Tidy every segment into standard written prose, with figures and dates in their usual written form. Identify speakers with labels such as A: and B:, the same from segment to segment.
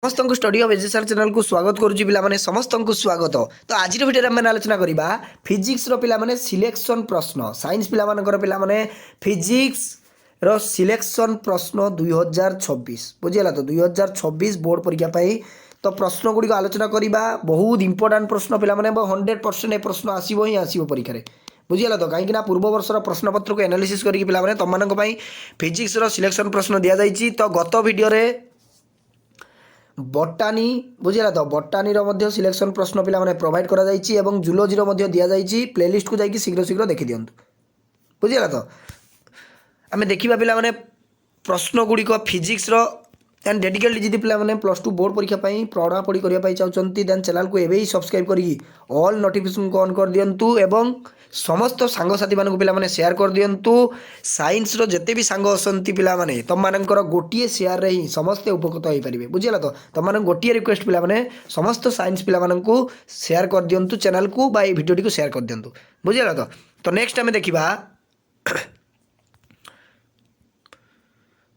A: समस्त को study of education channel को स्वागत करुच्ची पे समस्त को स्वागत। तो आज भिडियो आम आलोचना करवा फिजिक्स पे सिलेक्शन प्रश्न साइंस पे फिजिक्स सिलेक्शन प्रश्न 2026 बुझीगला। तो 2026 बोर्ड परीक्षा तो प्रश्न गुड़िक आलोचना करवा बहुत इंपोर्टाट प्रश्न पे 100% ए प्रश्न आसो ही आसो परीक्षा बुझीगला। तो कहीं पूर्व वर्षर प्रश्न पत्र को एनालिसिस करके पे तुम फिजिक्स सिलेक्शन प्रश्न दि जाएगी। तो गत भिडियो बटानी बुझीगला। तो बटानी सिलेक्शन प्रश्न पे प्रोवाइड करा जूलोजी दि जाएगी प्लेलिस्ट को जाकि शीघ्र शीघ्र देखी दिंतु बुझीगला। तो आम देखा पे प्रश्न गुड़िक फिजिक्स एंड डेडिकेटली जी पे प्लस टू बोर्ड परीक्षा पढ़ापढ़ी करने चाहते देन चैनल को एवं सब्सक्राइब करी ऑल नोटिफिकेशन को ऑन कर दिंतु एवं समस्त सांगसाथी मानक पे शेयर कर दिंतु। साइंस जिते भी सांग असंती पे तुम मानकर गोटे शेयर रे ही समस्ते उपकृत हो पारे बुझीगला। तो तुम गोटे रिक्वेस्ट पे समस्त साइंस पे शेयर कर दिंतु चैनल को बा भिडियो को शेयर कर दिंतु बुझीगला। तो नेक्स्ट आम देखा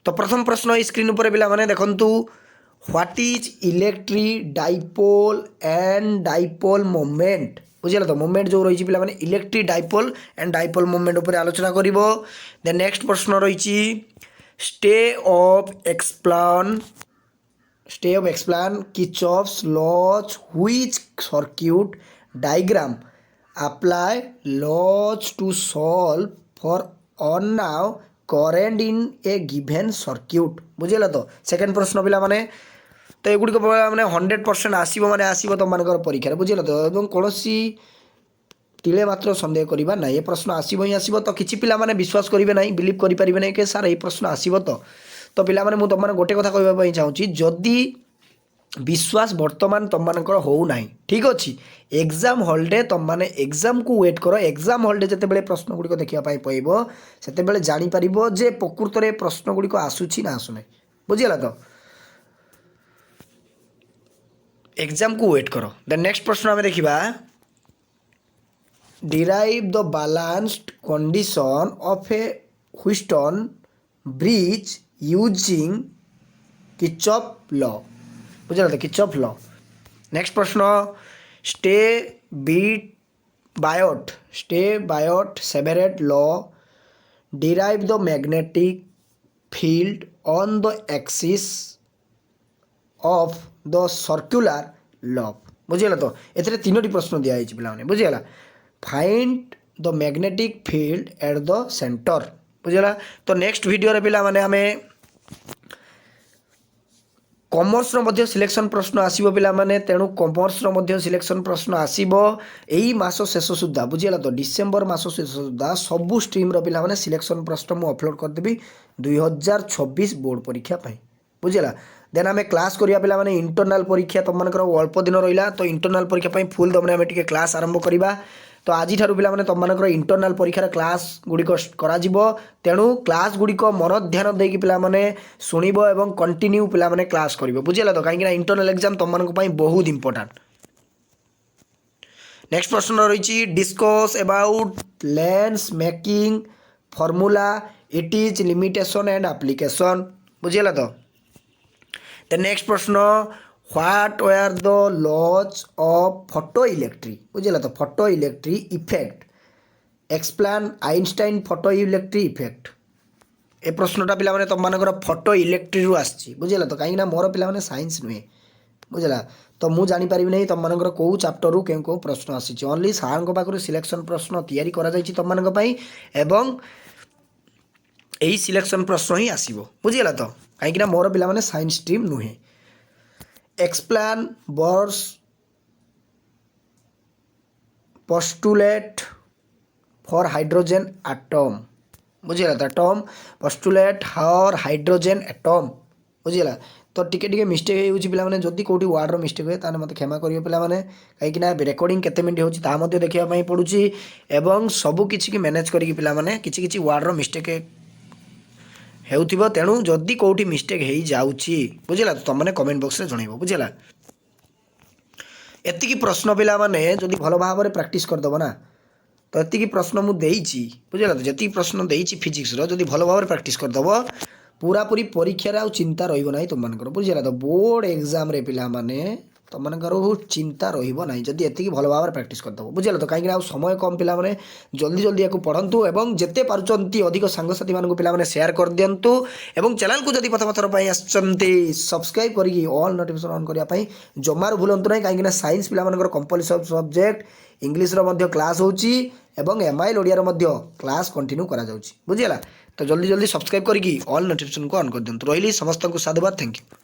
A: तो प्रथम प्रश्न स्क्रीन उपर पे देखु what is electric dipole and dipole moment बुझीगला। तो मोमेंट जो रही पे electric dipole and dipole moment उपर आलोचना कर। देन नेक्स्ट प्रश्न रही state of explain Kirchhoff's laws which circuit diagram apply laws to solve for unknown current in a given circuit बुझीगला। तो सेकेंड प्रश्न पे तो युड़िक मैंने 100% आसो मैंने आसो तुम मान परीक्षा बुझीगला। तो कौन टिले मात्र सन्देह करवा ना ये प्रश्न आसो ही आसो। तो किसी पिला माने विश्वास करेंगे ना बिलीव करेंगे ना कि सार ये प्रश्न आसो। तो पिला माने तुम गोटे कथा कहवाई चाहूँगी जदि विश्वास बर्तमान तुम मानकर होना ठीक अच्छे एग्जाम हॉलिडे तुम मैंने एग्जाम को वेट कर एग्जाम हॉलिडे जिते प्रश्न गुड़िक देखापी पड़ो से जापर जे प्रकृत में प्रश्न गुड़िक आसूसी ना आसुना बुझीगला। तो एग्जाम को वेट करो। देन नेक्स्ट प्रश्न आम देखा derive the balanced condition of a Wheatstone bridge using Kirchhoff law बुझीगला। तो किर्चॉफ लॉ। नेक्स्ट प्रश्न state Biot Savart law derive the magnetic field on the axis of the circular law बुझीगला। तो ये तीनोटी प्रश्न दिखाई पे बुझीगला। Find the magnetic field at the centre बुझीगला। तो नेक्स्ट वीडियो पे माने हमें कॉमर्स सिलेक्शन प्रश्न आसो पे तेणु कॉमर्स सिलेक्शन प्रश्न आसो यही मास शेष सुधा बुझीगला। तो डिसेम्बर मास शेष सुधा सबू स्ट्रीम पे सिलेक्शन प्रश्न मुझे अपलोड करदेवी 2026 बोर्ड परीक्षा बुझीगला। देन आम क्लास करिया पे इंटरनाल परीक्षा तुम मानकर अल्प दिन रहा तो इंटरनाल परीक्षा फुल दम आम टे क्लास आरंभ करवा। तो आज पे तुम मानकर इंटरनाल परीक्षार क्लास गुड़िक तेणु क्लास गुड़िक मन ध्यान देकी पे शुणव और कंटिन्यू पे क्लास कर बुझीगला। तो कहीं इंटरनाल एग्जाम तुम मानक बहुत इंपोर्टाट। नेक्स्ट प्रश्न रही discuss about lens making formula it is limitation and application बुझीगला। तो नेक्स्ट प्रश्न what were the laws of photo electric बुझीगला। तो photo electric effect explain Einstein photo electric effect ए प्रश्नटा पे तुम मानकर फोटो इलेक्ट्रिक रू आसी बुझीगला। तो कहीं मोर पे साइंस नुहे बुझीगला। तो मुझे जापर नहीं तुम मानकर कौ चैप्टर रू क्यों प्रश्न आसी ओनली सार पाखु सिलेक्शन प्रश्न तैयारी तुम मानक एवं यही सिलेक्शन प्रश्न ही आसो बुझीगला। तो कहीं मोर पे साइंस स्ट्रीम नुहे explain Bohr's postulate for hydrogen atom बुझीगला। तो atom postulate for hydrogen atom बुझीगला। तो टिके मिस्टेक होने जदि कौटी वार्डर मिस्टेक हुए ताने मत क्षमा करियो पिलामाने कहीं रेकर्डिंग केते मिनिट होची ता मध्ये देखिया पड़ुची एवं सबू किछि की मैनेज करिक पिलामाने किछि वार्डर मिस्टेक हेउथिबो तेणु जदि कौटी मिस्टेक हो जाउची बुझीगला। तो तुमने कमेंट बॉक्स रे जणैबो बुझीगला। एतिकी प्रश्न पिला माने जदि भल भाव में प्रैक्टिस करदब ना तो एतिकी प्रश्न मुझे बुझीगला। तो जी प्रश्न देइछि फिजिक्स रो जदि भल भाव में प्रैक्टिस करदब पूरापूरी परीक्षा आउ चिंता रहिबो नाही तुमମାନଙ୍କର बुझिला तो बोर्ड एग्जाम रे पिला माने तुमମାନଙ୍କର चिंता रहिबो नाही जदी एतिकी भलो भाव प्रैक्टिस करदबो बुझिला तो काई समय कम पिला माने जल्दी जल्दी याकू पढ़ंतु एवं जेते पारुचंती अधिक सांगसाथी मानकू पिला माने शेयर कर दियंतु एवं चैनल को जदी प्रथम थर पई आछंती सब्सक्राइब करिकी ऑल नोटिफिकेशन ऑन करिया पई जमार भूलंतु नाही काई साइंस पिला मानकर कंपलसरी सब्जेक्ट इंग्लिश रो मध्ये क्लास होची एवं एमआईएल ओडिया रो मध्ये क्लास कंटिन्यू करा जाउची बुझिला तो जल्दी जल्दी सब्सक्राइब करिकी ऑल नोटिफिकेशन को ऑन कर दियंतु रहिली समस्त को साधुवाद थैंक यू।